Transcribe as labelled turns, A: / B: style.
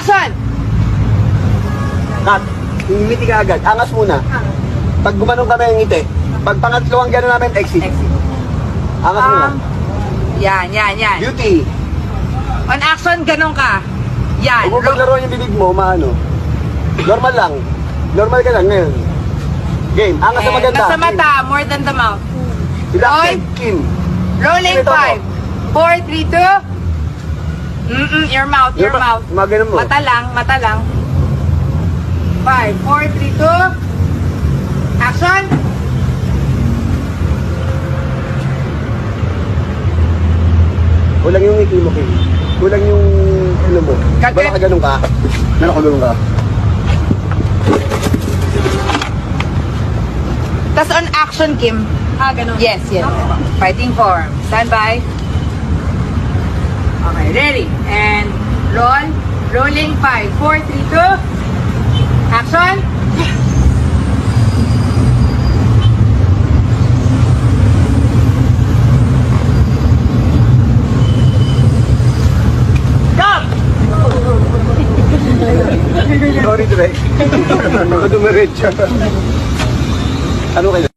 A: Action!
B: Cut. Ngiti ka agad. Angas muna. Pag gumanong kami ang ngiti. Pag pangatlong gano'n namin, exit. Angas muna.
A: Yan.
B: Beauty.
A: On action, ganun ka. Yan.
B: Kung maglaro yung bibig mo, maano. Normal lang. Normal ka lang ngayon. Game. Angas na maganda.
A: Nasa mata, more than the mouth.
B: Relaxed. Kim.
A: Rolling
B: Ito
A: 5, 4, 3, 2. Your mouth.
B: Maganon mo.
A: Mata lang. 5, 4, 3, 2. Action!
B: Kulang yung ngiti mo, Kim. Kulang yung ano mo.
A: Kagad.
B: Baka ganun ka. Nakakulong ka.
A: Tas on action, Kim. Ganun. Yes. Fighting form. Stand by. Okay, ready. And roll. Rolling 5, 4, 3, 2. Action! Stop!
B: Sorry, Direk. Ako dumiretso. Ano kayo?